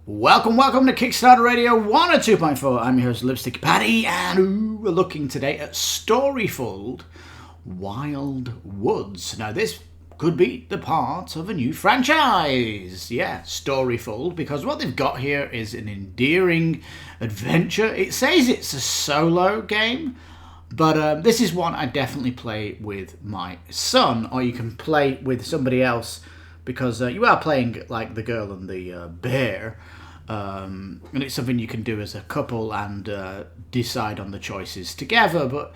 Welcome to Kickstarter Radio 1 or 2.4. I'm your host, Lipstickpaddy, and we're looking today at Storyfold, Wildwoods. Now, this could be the part of a new franchise. Yeah, Storyfold, because what they've got here is an endearing adventure. It says it's a solo game, but this is one I definitely play with my son, or you can play with somebody else, because you are playing like the girl and the bear, and it's something you can do as a couple and decide on the choices together. But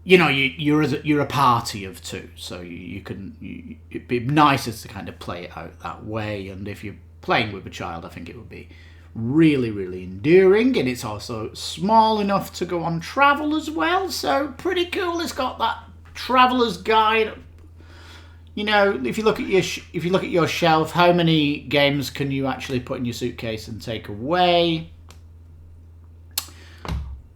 you're a party of two, so it'd be nicer to kind of play it out that way. And if you're playing with a child, I think it would be really, really endearing, and it's also small enough to go on travel as well. So pretty cool. It's got that traveler's guide. You know, if you look at your shelf, how many games can you actually put in your suitcase and take away?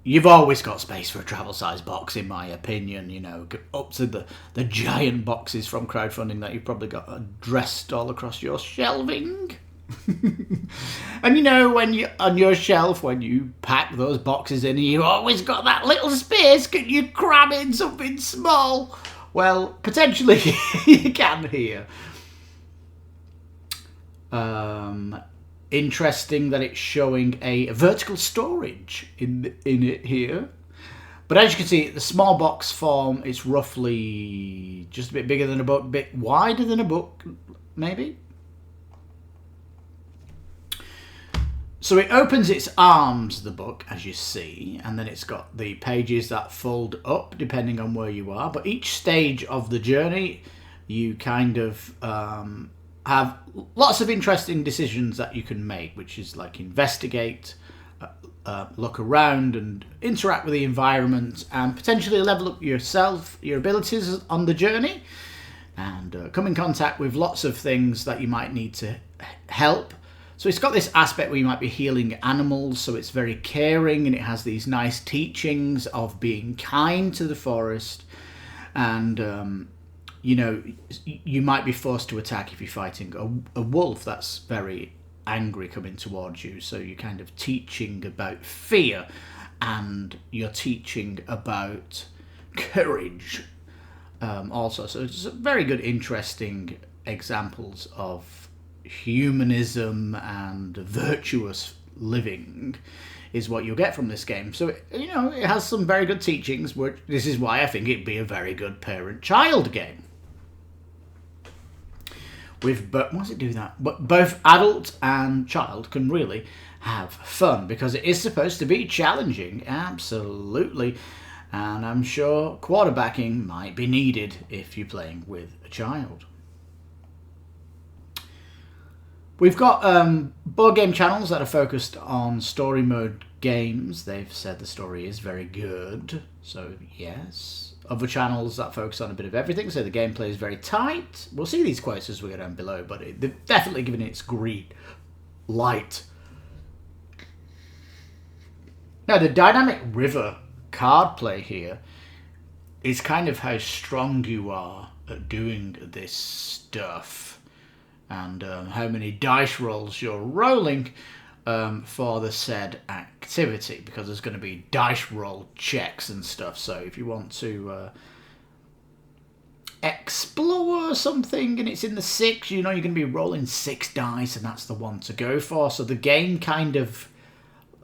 You've always got space for a travel size box, in my opinion. You know, up to the giant boxes from crowdfunding that you've probably got addressed all across your shelving. And you know, when you on your shelf, when you pack those boxes in, you always got that little space. Can you cram in something small? Well, potentially you can here. Interesting that it's showing a vertical storage in it here. But as you can see, the small box form is roughly just a bit bigger than a book, a bit wider than a book, maybe. So it opens its arms, the book, as you see, and then it's got the pages that fold up depending on where you are. But each stage of the journey, you kind of have lots of interesting decisions that you can make, which is like investigate, look around and interact with the environment, and potentially level up yourself, your abilities on the journey, and come in contact with lots of things that you might need to help. So it's got this aspect where you might be healing animals, so it's very caring, and it has these nice teachings of being kind to the forest. And, you might be forced to attack if you're fighting a wolf that's very angry coming towards you. So you're kind of teaching about fear, and you're teaching about courage also. So it's very good, interesting examples of humanism and virtuous living is what you'll get from this game. So it has some very good teachings, this is why I think it'd be a very good parent-child game. Once it do that, but both adult and child can really have fun, because it is supposed to be challenging, absolutely. And I'm sure quarterbacking might be needed if you're playing with a child. We've got board game channels that are focused on story mode games. They've said the story is very good, so yes. Other channels that focus on a bit of everything, so the gameplay is very tight. We'll see these quotes as we go down below, but they've definitely given it its green light. Now, the dynamic river card play here is kind of how strong you are at doing this stuff, and how many dice rolls you're rolling for the said activity, because there's going to be dice roll checks and stuff. So if you want to explore something and it's in the 6, you're going to be rolling 6 dice, and that's the one to go for. So the game kind of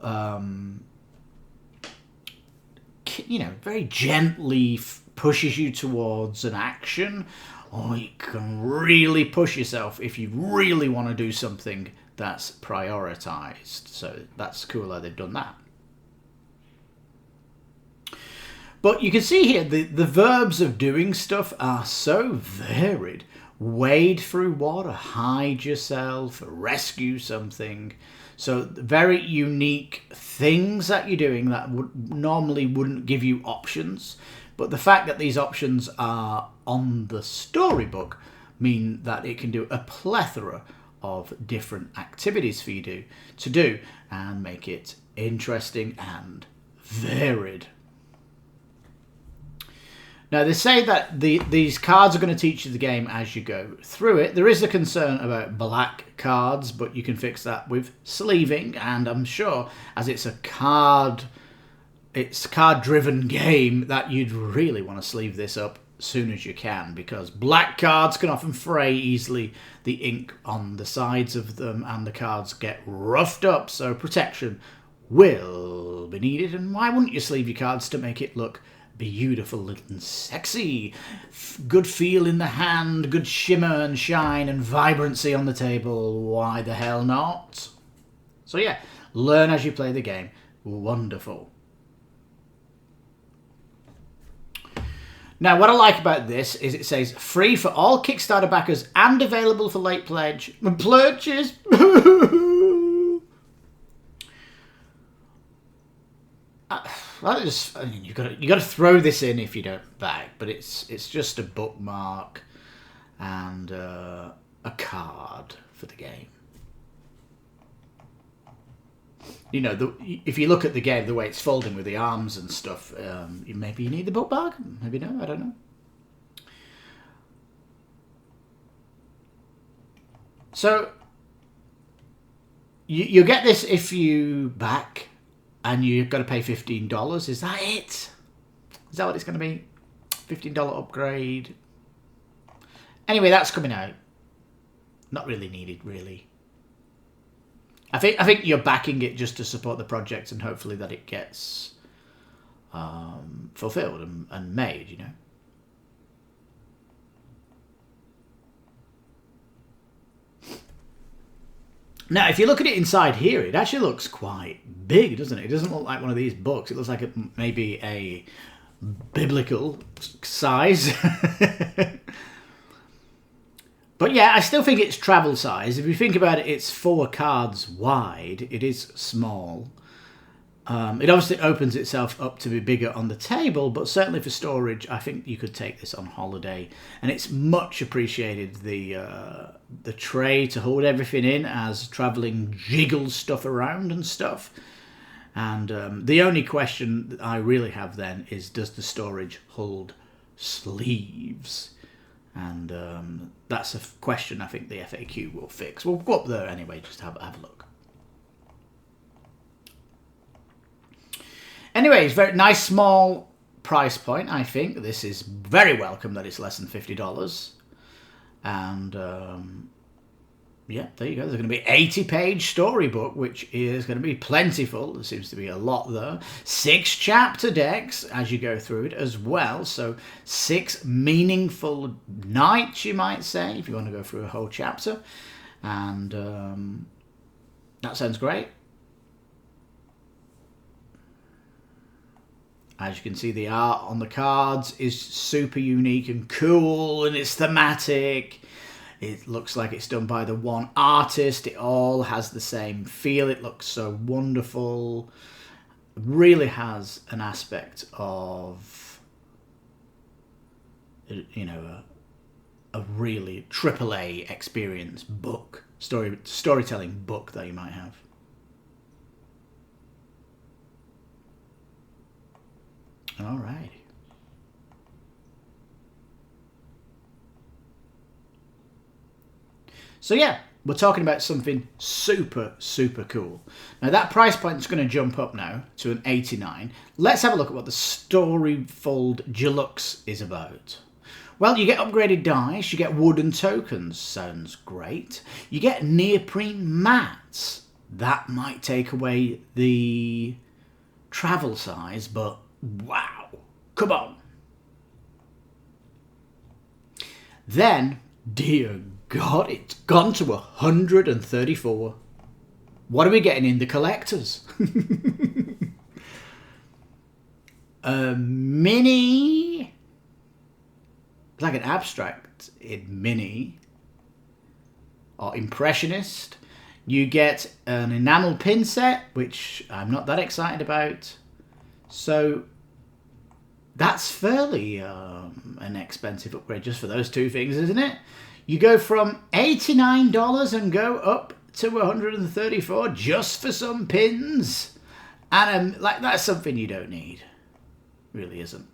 very gently pushes you towards an action, or you can really push yourself if you really want to do something that's prioritized. So that's cool how they've done that. But you can see here the verbs of doing stuff are so varied. Wade through water, hide yourself, rescue something. So very unique things that you're doing that normally wouldn't give you options. But the fact that these options are on the storybook mean that it can do a plethora of different activities for you to do and make it interesting and varied. Now, they say that these cards are going to teach you the game as you go through it. There is a concern about black cards, but you can fix that with sleeving. And I'm sure, as it's a card-driven game, that you'd really want to sleeve this up as soon as you can, because black cards can often fray easily the ink on the sides of them, and the cards get roughed up. So protection will be needed. And why wouldn't you sleeve your cards to make it look beautiful and sexy? Good feel in the hand, good shimmer and shine and vibrancy on the table. Why the hell not? So yeah, learn as you play the game. Wonderful. Now, what I like about this is it says free for all Kickstarter backers and available for late pledges. You got to throw this in if you don't back, but it's just a bookmark and a card for the game. You know, if you look at the game, the way it's folding with the arms and stuff, maybe you need the bookmark, maybe no, I don't know. So you get this if you back. And you've got to pay $15. Is that it? Is that what it's going to be? $15 upgrade. Anyway, that's coming out. Not really needed, really. I think you're backing it just to support the project and hopefully that it gets fulfilled and made, you know. Now, if you look at it inside here, it actually looks quite big, doesn't it? It doesn't look like one of these books. It looks like maybe a biblical size. But yeah, I still think it's travel size. If you think about it, it's 4 cards wide. It is small. It obviously opens itself up to be bigger on the table, but certainly for storage, I think you could take this on holiday. And it's much appreciated, the tray to hold everything in as traveling jiggles stuff around and stuff. And the only question that I really have then is, does the storage hold sleeves? And that's a question I think the FAQ will fix. We'll go up there anyway, just to have a look. Anyways, very nice small price point, I think. This is very welcome that it's less than $50. And yeah, there you go. There's going to be 80-page storybook, which is going to be plentiful. There seems to be a lot there. 6 chapter decks as you go through it as well. So 6 meaningful nights, you might say, if you want to go through a whole chapter. And that sounds great. As you can see, the art on the cards is super unique and cool, and it's thematic. It looks like it's done by the one artist. It all has the same feel. It looks so wonderful. It really has an aspect of, you know, a really AAA experience book, storytelling book that you might have. All right. So yeah, we're talking about something super, super cool. Now that price point is going to jump up now to an $89. Let's have a look at what the Storyfold Deluxe is about. Well, you get upgraded dice, you get wooden tokens, sounds great. You get neoprene mats. That might take away the travel size, but wow, come on. Then, dear God, it's gone to 134. What are we getting in the collectors? A mini, it's like an abstract in mini or impressionist. You get an enamel pin set, which I'm not that excited about. So that's fairly an expensive upgrade just for those 2 things, isn't it? You go from $89 and go up to $134 just for some pins. And like that's something you don't need. Really isn't.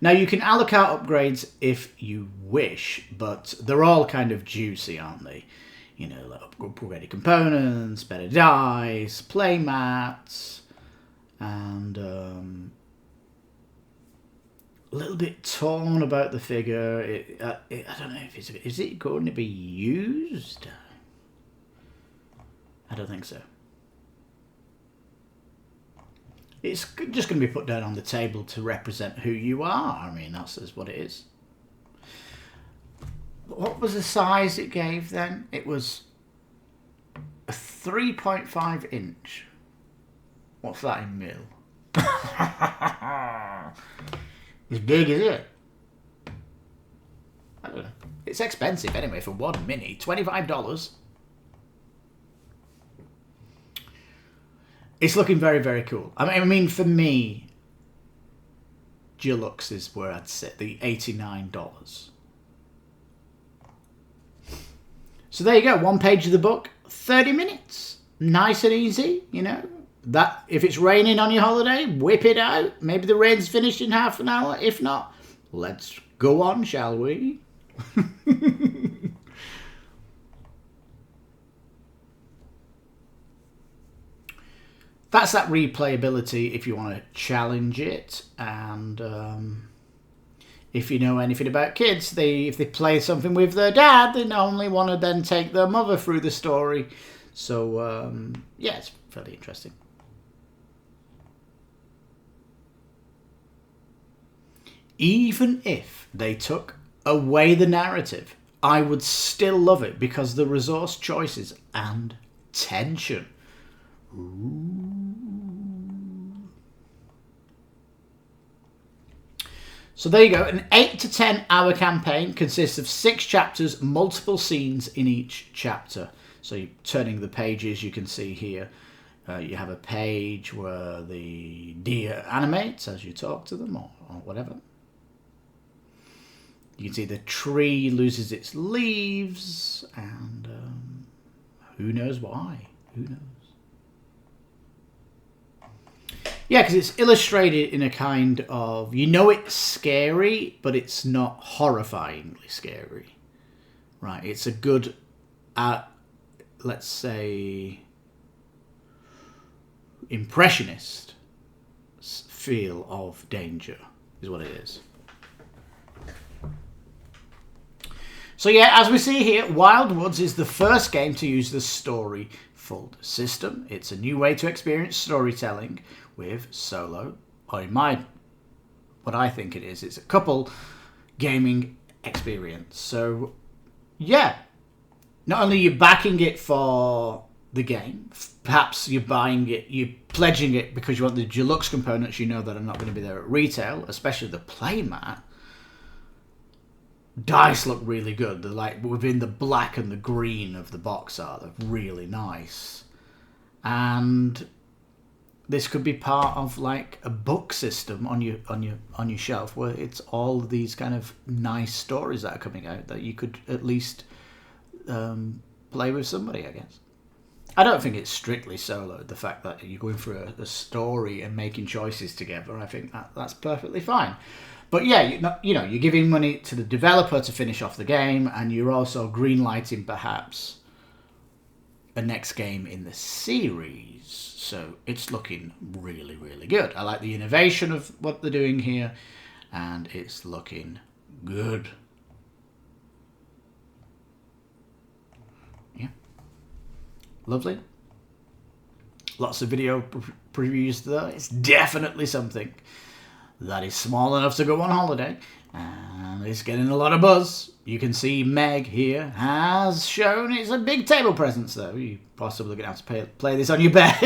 Now, you can allocate upgrades if you wish, but they're all kind of juicy, aren't they? You know, like upgraded components, better dice, play mats, and a little bit torn about the figure. I don't know if is it going to be used? I don't think so. It's just going to be put down on the table to represent who you are. I mean, that's what it is. What was the size it gave then? It was a 3.5 inch. What's that in mil? As big as it? I don't know. It's expensive anyway for one mini. $25. It's looking very, very cool. I mean, for me, Deluxe is where I'd sit, the $89. So there you go, one page of the book, 30 minutes. Nice and easy, you know. That if it's raining on your holiday, whip it out. Maybe the rain's finished in half an hour. If not, let's go on, shall we? That's that replayability if you want to challenge it. And if you know anything about kids, if they play something with their dad, they normally want to then take their mother through the story. So, yeah, it's fairly interesting. Even if they took away the narrative, I would still love it because the resource choices and tension. Ooh. So there you go. An 8 to 10 hour campaign consists of 6 chapters, multiple scenes in each chapter. So you're turning the pages, you can see here. You have a page where the deer animates as you talk to them or whatever. You can see the tree loses its leaves and who knows why? Who knows? Yeah, because it's illustrated in a kind of, you know it's scary, but it's not horrifyingly scary. Right, it's a good, let's say, impressionist feel of danger is what it is. So yeah, as we see here, Wildwoods is the first game to use the Storyfold system. It's a new way to experience storytelling with solo, or in what I think it is, it's a couple gaming experience. So yeah, not only are you backing it for the game, perhaps you're buying it, you're pledging it because you want the deluxe components you know that are not going to be there at retail, especially the playmat. Dice look really good. They're like within the black and the green of the box art. They're really nice. And this could be part of like a book system on your shelf where it's all these kind of nice stories that are coming out that you could at least play with somebody, I guess. I don't think it's strictly solo. The fact that you're going through a story and making choices together, I think that's perfectly fine. But yeah, you're giving money to the developer to finish off the game, and you're also greenlighting perhaps a next game in the series. So it's looking really, really good. I like the innovation of what they're doing here, and it's looking good. Yeah. Lovely. Lots of video previews there. It's definitely something that is small enough to go on holiday, and it's getting a lot of buzz. You can see Meg here has shown it's a big table presence, though. You're possibly going to have to play this on your bed,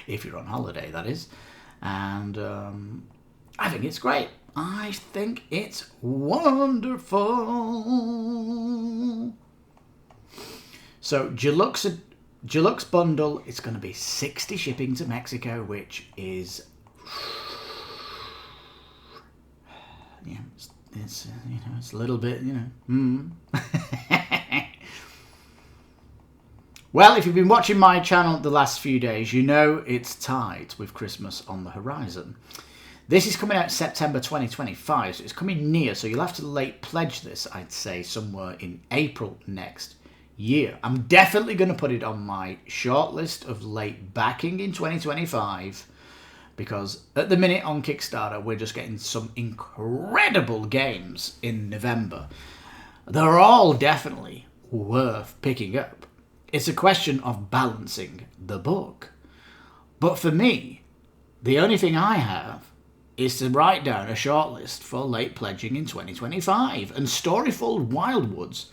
if you're on holiday, that is. And I think it's great. I think it's wonderful. So Deluxe bundle, it's going to be 60 shipping to Mexico, which is... yeah, it's it's a little bit, Well, if you've been watching my channel the last few days, you know it's tight with Christmas on the horizon. This is coming out September 2025, so it's coming near, so you'll have to late pledge this, I'd say, somewhere in April next year. I'm definitely going to put it on my shortlist of late backing in 2025, because at the minute on Kickstarter, we're just getting some incredible games in November. They're all definitely worth picking up. It's a question of balancing the book. But for me, the only thing I have is to write down a shortlist for late pledging in 2025. And Storyfold Wildwoods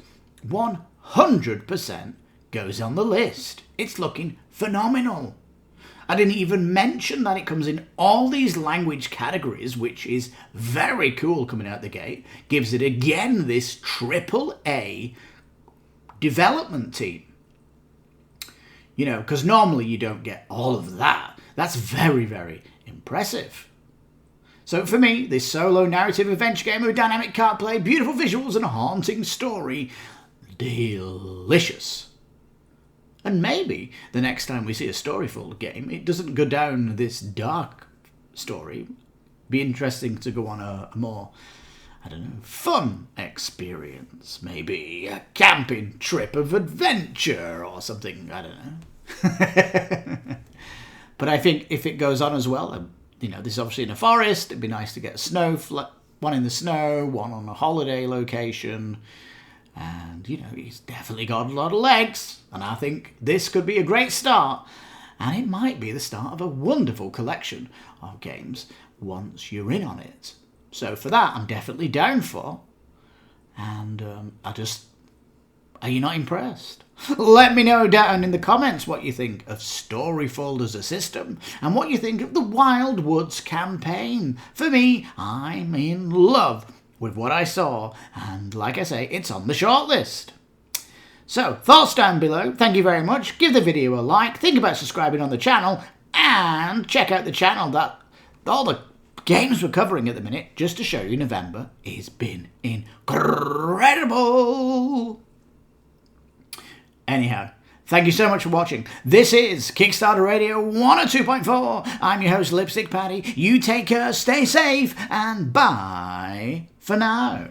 100% goes on the list. It's looking phenomenal. I didn't even mention that it comes in all these language categories, which is very cool coming out the gate. Gives it, again, this AAA development team. You know, because normally you don't get all of that. That's very, very impressive. So for me, this solo narrative adventure game with dynamic card play, beautiful visuals and a haunting story, delicious. And maybe the next time we see a Storyfold game, it doesn't go down this dark story. Be interesting to go on a more, I don't know, fun experience. Maybe a camping trip of adventure or something, I don't know. But I think if it goes on as well, you know, this is obviously in a forest. It'd be nice to get one in the snow, one on a holiday location. And, you know, he's definitely got a lot of legs. And I think this could be a great start. And it might be the start of a wonderful collection of games once you're in on it. So for that, I'm definitely down for. And are you not impressed? Let me know down in the comments what you think of Storyfold as a system and what you think of the Wildwoods campaign. For me, I'm in love with what I saw, and like I say, it's on the shortlist. So, thoughts down below. Thank you very much. Give the video a like, think about subscribing on the channel, and check out the channel. That all the games we're covering at the minute, just to show you November, has been incredible. Anyhow, thank you so much for watching. This is Kickstarter Radio 102.4. I'm your host, Lipstickpaddy. You take care, stay safe, and bye for now.